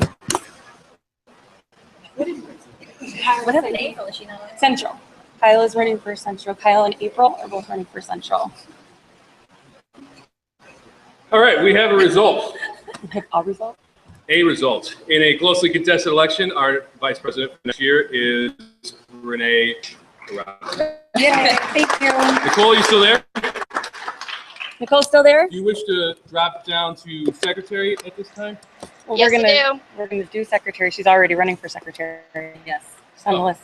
What happened to April? Is she not on? Central. Kyle is running for Central. Kyle and April are both running for Central. all right, we have a result. A result? A result. In a closely contested election, our vice president for next year is Renee Robbins. Yeah, thank you. Nicole, you still there? Nicole's still there? Do you wish to drop down to secretary at this time? Well, Yes, we're gonna do secretary. She's already running for secretary. Yes. She's on the list.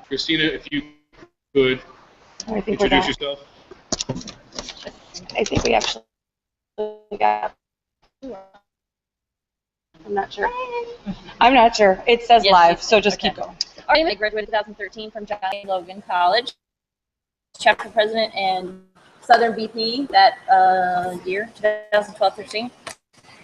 Christina, if you could I think we're introduce back. yourself. I think we actually got. I'm not sure. I'm not sure. It says Yes, live, you- so just okay. keep going. I graduated in 2013 from John A. Logan College, chapter president and Southern VP that year, 2012-13.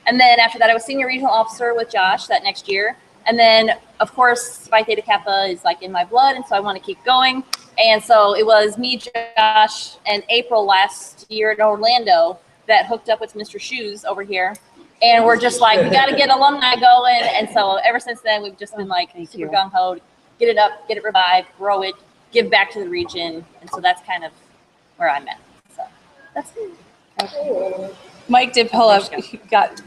And then after that, I was senior regional officer with Josh that next year. And then, of course, Phi Theta Kappa is like in my blood, and so I want to keep going. And so it was me, Josh, and April last year in Orlando that hooked up with Mr. Shoes over here. And we're just like, we got to get alumni going. And so ever since then, we've just been like super gung-ho, get it up, get it revived, grow it, give back to the region. And so that's kind of where I'm at. So that's it. Okay. Mike did pull up, we got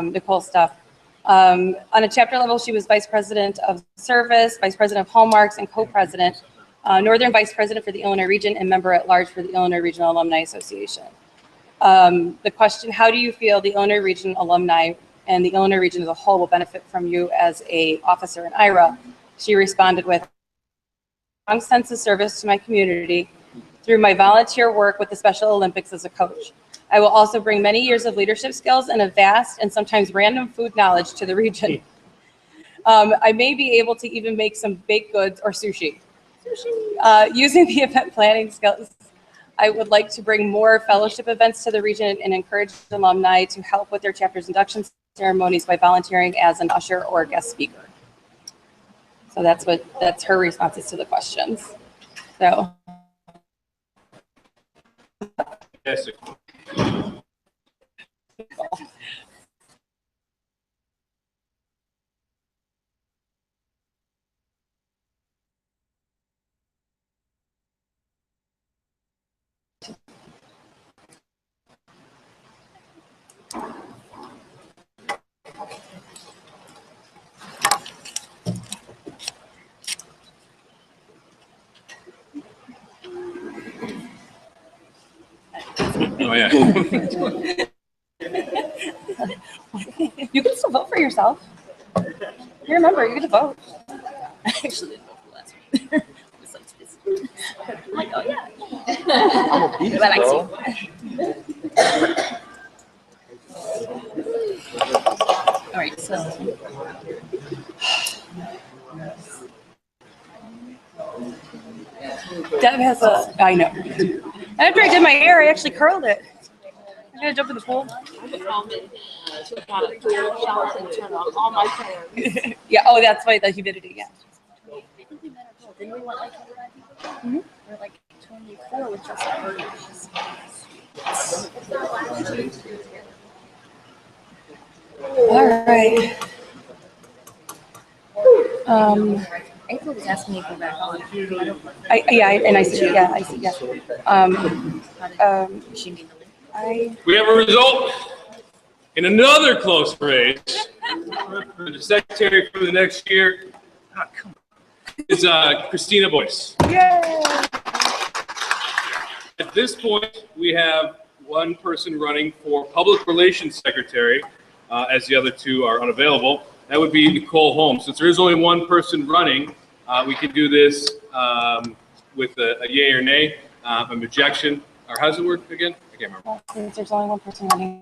Nicole's stuff. On a chapter level, she was vice president of service, vice president of hallmarks, and co-president, northern vice president for the Illinois region, and member at large for the Illinois Regional Alumni Association. The question, how do you feel the Illinois region alumni and the Illinois region as a whole will benefit from you as a officer in IRAA? She responded with, strong sense of service to my community through my volunteer work with the Special Olympics as a coach. I will also bring many years of leadership skills and a vast and sometimes random food knowledge to the region. I may be able to even make some baked goods or sushi. Using the event planning skills, I would like to bring more fellowship events to the region and encourage alumni to help with their chapter's induction ceremonies by volunteering as an usher or guest speaker. So that's her responses to the questions. So. Yes. Oh, yeah. You can still vote for yourself. You remember, you get to vote. I actually didn't vote for last week. I'm like, oh yeah. I'm a beast, But I bro. All right, so Deb has a, I know. After I did my hair, I actually curled it. I'm gonna jump in the pool. Yeah, oh, that's why the humidity, yeah. Didn't we want like 25 people? Or like 24 with just burgers. All right. April was asking me to go back on. I see, yeah, I see, yeah. She need the link. We have a result in another close race for the secretary for the next year. Ah, come on. Is Christina Boyce. Yay! At this point, we have one person running for public relations secretary, as the other two are unavailable. That would be Nicole Holmes. Since there is only one person running, we can do this with a yay or nay, an objection, or how's it work again? I can't remember. Well, since there's only one person running.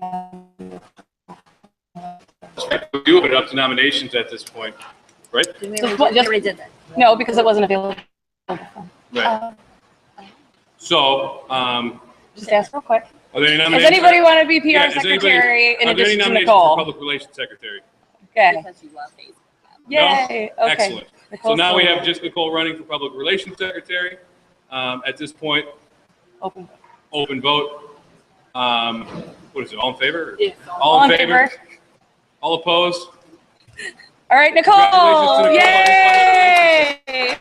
We do open it up to nominations at this point, right? Did we So already, what, we just- already did that? No, because it wasn't available. Right. So, Just ask real quick. are there any Does nominations? anybody want to be PR Yeah, is anybody- secretary in are there any addition to nominations for Nicole? public relations secretary? Okay. Because you love Facebook. Yay. No? Okay. Excellent. So Nicole's now we still- have just Nicole running for public relations secretary. At this point, Open. open vote. What is it, all in favor? Yes. All in favor? All opposed? All right, Nicole. Congratulations to Yay.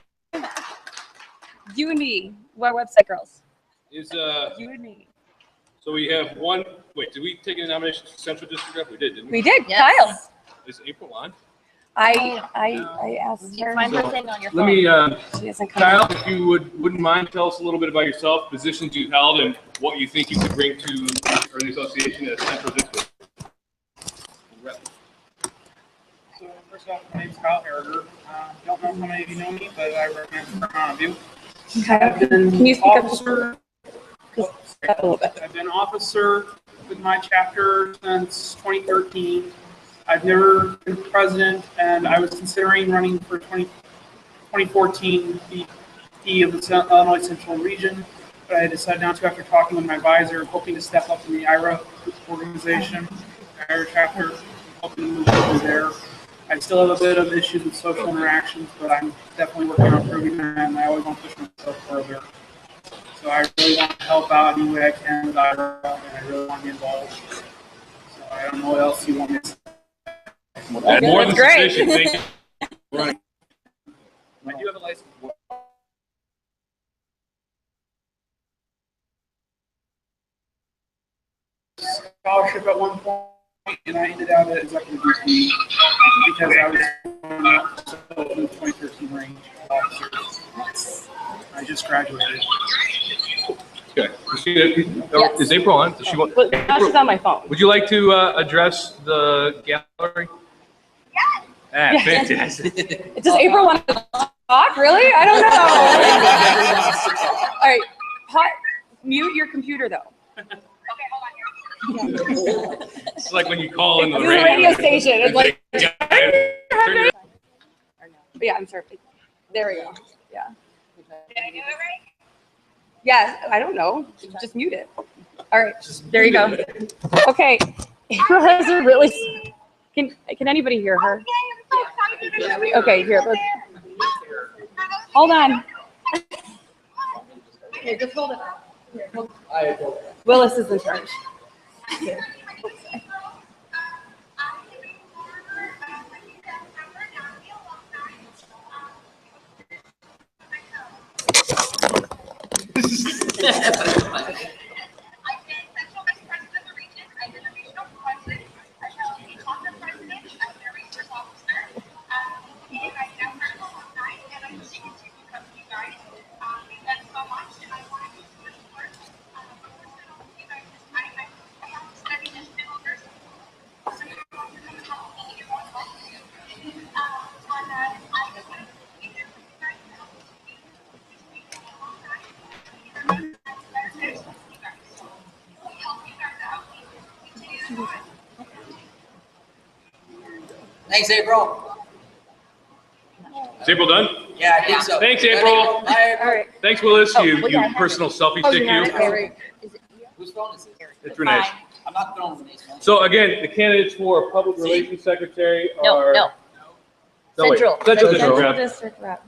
You and me. We're website girls. Is, You and me. so we have one, wait, did we take any nominations for Central District Rep? We did, didn't we? We did. Yes. Kyle. Is April on? I asked You her. find her thing on your Let phone. me, She hasn't come. Kyle, if you wouldn't mind, tell us a little bit about yourself, positions you held, and what you think you could bring to the association as Central District Rep. So first So, my name's Kyle Harriger. Don't know how many of you know me, but I represent a amount of you. Okay. I've been Can you speak up officer. a little bit? I've been officer with my chapter since 2013. I've never been president, and I was considering running for 2014 VP of the Illinois Central Region, but I decided not to after talking with my advisor, hoping to step up in the IRAA organization, IRAA chapter, hoping to move over there. I still have a bit of issues with social interactions, but I'm definitely working on improving them, and I always want to push myself further. So I really want to help out any way I can with IRAA, and I really want to be involved. So I don't know what else you want me to say. That's more than great. sufficient. Thank you. Right. I do have a license. Scholarship at one point, and I ended out at executive VP because I was in the 2013 range officers. I just graduated. Okay. Yes. Is April on? Does she want? But now she's on my phone. Would you like to address the gallery? Yes. Ah, Yes. fantastic. Does April want to talk? Really? I don't know. All right. Mute your computer though. Okay, hold on here. It's like when you call in the This is a radio station. It's like, Turn yeah, I'm sorry. There we go. Yeah. Did I do it right? Yes, I don't know. Just mute it. All right, there you go. Okay, April has a really. Can anybody hear her? Okay, here. Hold on. Here, just hold it up. Here, Willis is in charge. I've been Central Vice President of the region. I've been a regional president. I've been a chapter president. I've been a research officer. And I've now heard a long time, and I'm just going to come to you guys. Thank you so much. I want to do this work. You guys, I have to study this middle nursing. So you're going to come help me. You're going to help me. But I just want to be there for you guys and help you. It's been a long time. Thanks, April. Is April done? Yeah, I think so. Thanks, April. Bye, All right. Thanks, Willis. You well, yeah. personal selfie Oh, stick you got you. it? Okay, right. Whose phone is it? It's Renee's. I'm not throwing Renee's phone. So again, the candidates for public relations secretary No, are no. No, wait. Central. Central District Central Rep District Rep.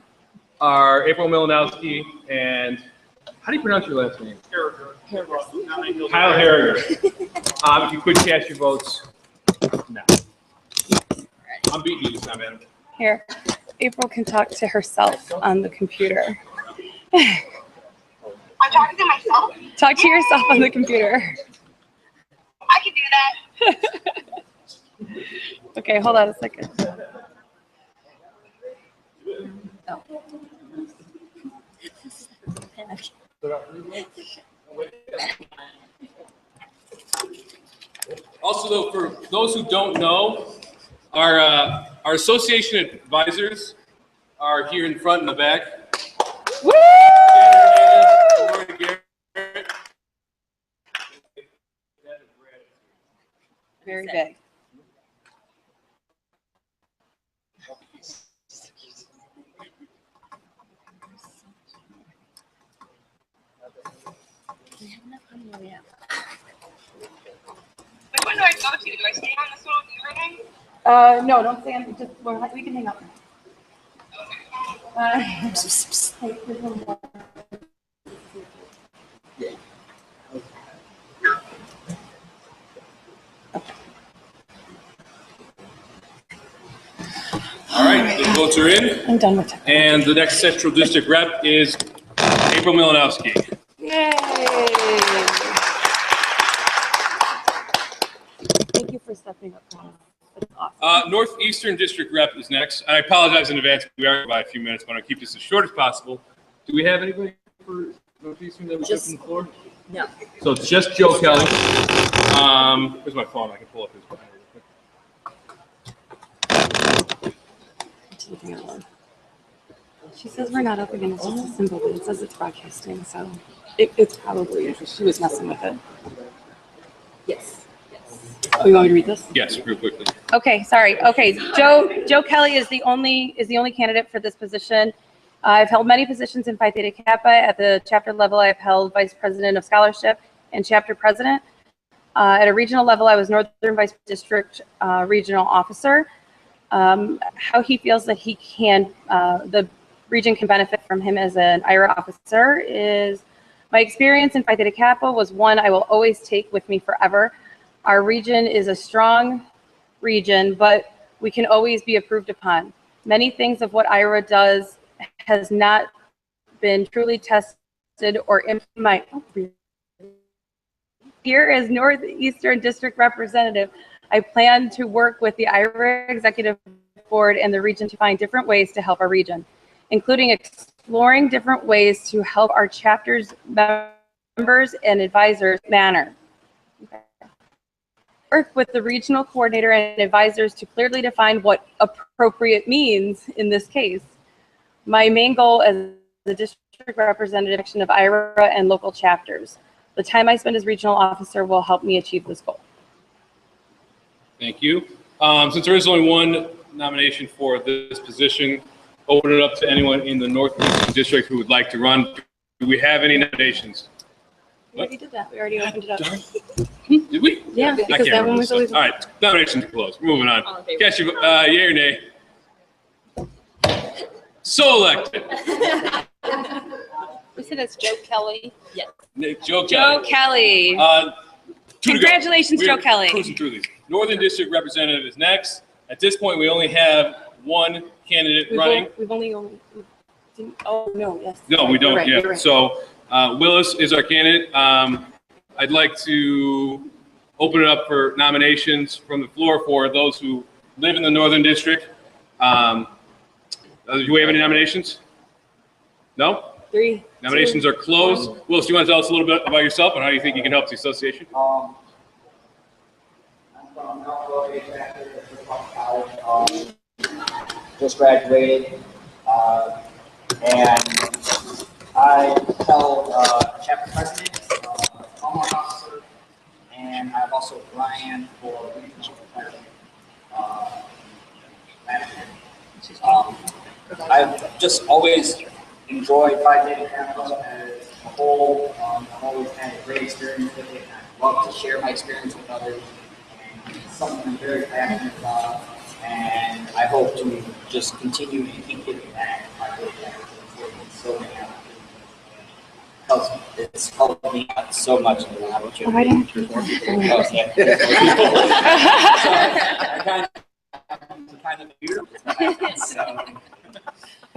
are April Milanowski and how do you pronounce your last name? Kyle Harriger. If you could cast your votes now. I'm beating you this time, Adam. Here, April can talk to herself on the computer. I'm talking to myself. Talk to yourself on the computer. I can do that. Okay, hold on a second. Oh. Also, though, for those who don't know, our association advisors are here in front and the back. Woo! Very big. Which one do I go to? Do I stay on this one with you, Renee? No, don't stand. Just we can hang up. All right, the votes are in. I'm done with it. And the next Central District rep is April Milanowski. Yay! Thank you for stepping up. That's awesome. Northeastern District rep is next. I apologize in advance. We are by a few minutes, but I'll keep this as short as possible. Do we have anybody for Northeastern that was just on the floor? No. So it's just Joe Kelly. Where's my phone? I can pull up his phone. She's looking at one. She says we're not up against just a symbol, but it says it's broadcasting, so it's probably she was messing with it. Yes. Oh, you want me to read this? Yes, real quickly. Okay, sorry. Okay, Joe Kelly is the only candidate for this position. I've held many positions in Phi Theta Kappa. At the chapter level, I've held vice president of scholarship and chapter president. At a regional level, I was Northern Vice District regional officer. How he feels that he can, the region can benefit from him as an IRAA officer is my experience in Phi Theta Kappa was one I will always take with me forever. Our region is a strong region, but we can always be improved upon. Many things of what IRAA does has not been truly tested or implemented. Here as Northeastern District Representative, I plan to work with the IRAA Executive Board and the region to find different ways to help our region, including exploring different ways to help our chapter's members and advisors manner. Work with the regional coordinator and advisors to clearly define what appropriate means in this case. My main goal as the district representative of IRAA and local chapters. The time I spend as regional officer will help me achieve this goal. Thank you. Since there is only one nomination for this position, open it up to anyone in the Northeastern District who would like to run. Do we have any nominations? We already did that. We already opened it up. Did we? Yeah, I because can't that remember one was this always. stuff. All right, nominations are closed. Moving on. All in favor? Catch your yay or nay. So elected. We said it's Joe Kelly. Yes. Joe Joe Kelly. Kelly. Two to go. Congratulations, We're Joe Kelly. cruising through these. Northern District Representative is next. At this point, we only have one candidate running. We've only didn't, oh, no, yes. No, we don't You're right, yet. you're right. So Willis is our candidate. I'd like to open it up for nominations from the floor for those who live in the Northern District. Do we have any nominations? No? 3. Nominations are closed. Willis, do you want to tell us a little bit about yourself and how you think you can help the association? I'm from Alpha chapter at College. Just graduated, and I held chapter president, homework officer, and I've also ran for regional president. I've just always enjoyed Phi Theta Kappa as a whole. I've always had a great experience with it. I love to share my experience with others. And it's something I'm very passionate about. And I hope to just continue to keep giving back. I really have so many opportunities. It's helped me out so much in the opportunity. Why didn't you I kind of fear. So.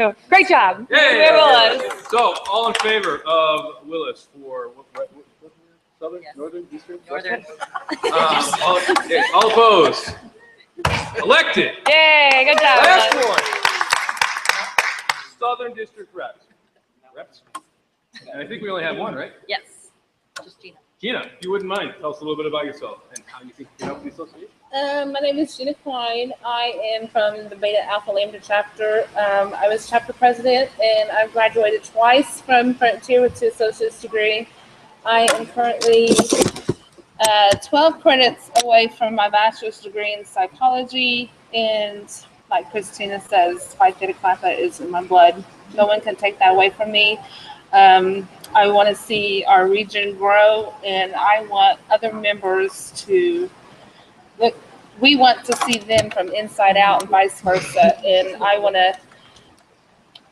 Oh, great job. Yay! Willis. So, all in favor of Willis for what Southern, Yes. Northern, Eastern? Northern. All opposed? Elected. Yay, good job. Last Willis. one. Southern District Reps. And I think we only have one, right? Yes. Just Gina. Gina, if you wouldn't mind, tell us a little bit about yourself and how you think you can help the association. My name is Gina Klein. I am from the Beta Alpha Lambda chapter. I was chapter president, and I've graduated twice from Frontier with 2 associate's degree. I am currently 12 credits away from my bachelor's degree in psychology, and like Christina says, Phi Theta Kappa is in my blood. No one can take that away from me. I want to see our region grow, and I want other members to look. We want to see them from inside out and vice versa. And I want to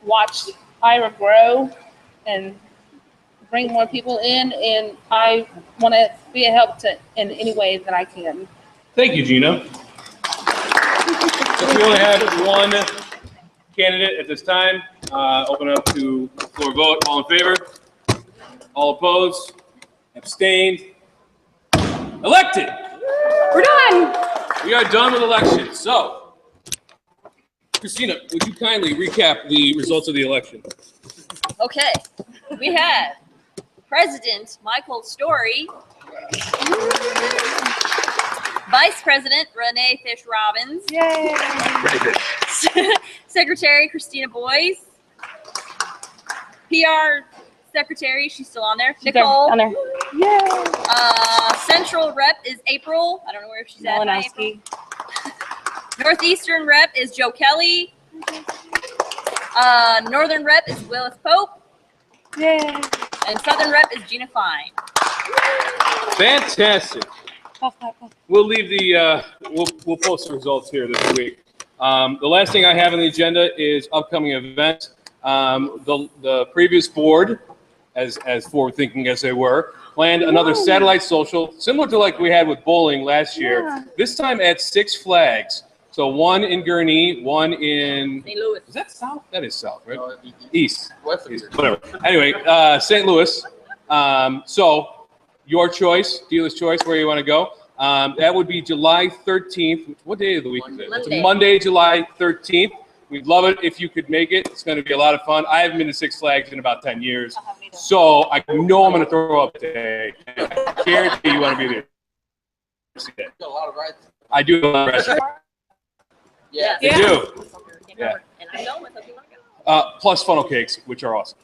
watch IRA grow and bring more people in. And I want to be a help to in any way that I can. Thank you, Gina. Since we only have one candidate at this time, open up to floor vote. All in favor? All opposed? Abstained? Elected! We're done. We are done with elections. So, Christina, would you kindly recap the results of the election? Okay. We had President Michael Story, Vice President Renee Fish Robbins, Yay. Secretary, Christina Boyce. PR Secretary, she's still on there. She's there, Nicole. on there. Yay! Central Rep is April. I don't know where she's at. Hi, April. Malinowski. Northeastern Rep is Joe Kelly. Northern Rep is Willis Pope. Yay! And Southern Rep is Gina Fine. Fantastic. We'll leave the we'll post the results here this week. The last thing I have on the agenda is upcoming events. The previous board, as forward thinking as they were, planned another satellite social similar to like we had with bowling last year. Yeah. This time at Six Flags. So one in Gurnee, one in St. Louis. Is that south? That is south, right? East. West. Whatever. Anyway, St. Louis. So your choice, dealer's choice, where you want to go. That would be July 13th. What day of the week is it? It's Monday, July 13th. We'd love it if you could make it. It's going to be a lot of fun. I haven't been to Six Flags in about 10 years. So I know I'm going to throw up today. I guarantee you want to be there. Got a lot of rides. I do. A lot of rides. Yeah. You do. Yeah. And I know myself, you want to go. Plus funnel cakes, which are awesome.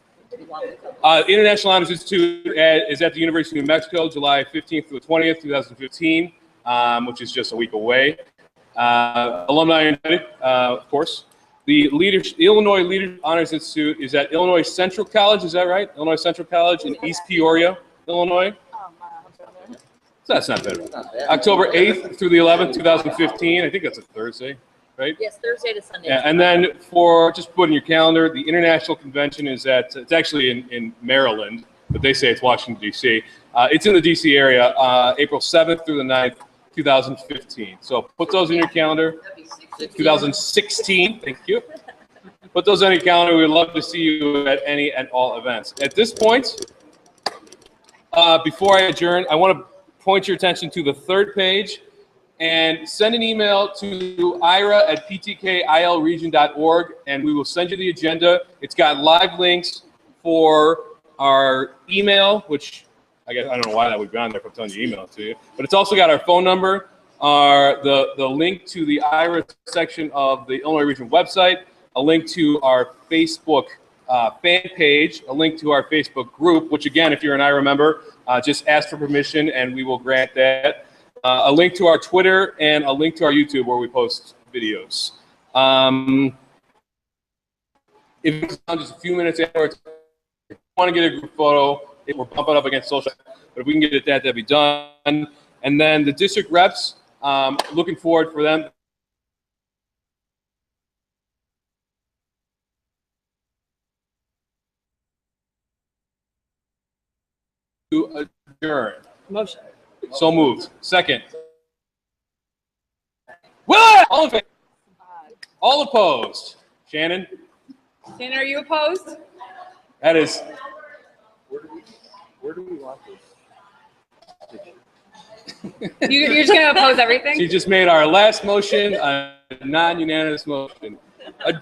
International Honors Institute is at the University of New Mexico, July 15th through the 20th, 2015, which is just a week away. Alumni United, of course. The Illinois Leadership Honors Institute is at Illinois Central College, is that right? Illinois Central College in East Peoria, Illinois. So that's not bad. October 8th through the 11th, 2015. I think that's a Thursday, right? Yes, Thursday to Sunday. Yeah, and then for just put in your calendar, the international convention is it's actually in Maryland, but they say it's Washington, D.C. It's in the D.C. area, April 7th through the 9th, 2015. So put those in your calendar. 2016, thank you. Put those on your calendar. We would love to see you at any and all events. At this point, before I adjourn, I want to point your attention to the third page and send an email to ira@ptkilregion.org, and we will send you the agenda. It's got live links for our email, which I guess I don't know why that would be on there if I'm telling you email to you, but it's also got our phone number, the link to the IRA section of the Illinois Region website, a link to our Facebook fan page, a link to our Facebook group, which again, if you're an IRA member, just ask for permission and we will grant that. A link to our Twitter and a link to our YouTube where we post videos. If it's on just a few minutes afterwards, if you want to get a group photo, we're bumping up against social, but if we can get it that'd be done. And then the district reps, looking forward for them. To adjourn. Motion. So moved. Second. Will! All in favor? All opposed? Shannon? Shannon, are you opposed? That is. Where do we want this? You're just going to oppose everything? She just made our last motion a non-unanimous motion. The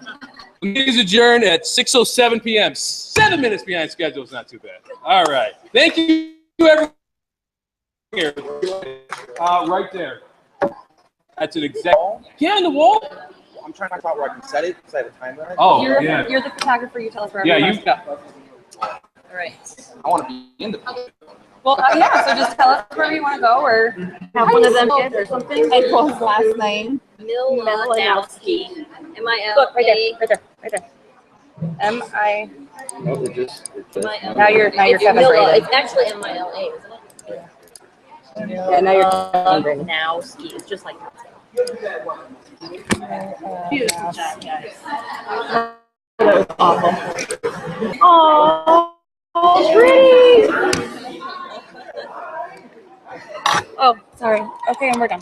meeting is adjourned at 6:07 p.m. 7 minutes behind schedule. It's not too bad. All right. Thank you, everyone. Here, right there. That's an exact. Yeah, on the wall. I'm trying to talk about where I can set it because I have a time limit. Oh, You're the photographer. You tell us where yeah. everyone You. wants to go. All right. I want to be in the picture. Well, yeah, so just tell us where you want to go or have one of them kids or something. And Paul's last name. Milanowski. Look, right there, right there. M-I. Oh, it just. Now you're Kevin Mila. Braden. It's actually M-I-L-A, isn't it? Yeah, now you're Kevin Braden. Milanowski. It's just like that. Beautiful job, guys. That was awful. Oh, pretty. Oh, sorry. Okay, and we're done.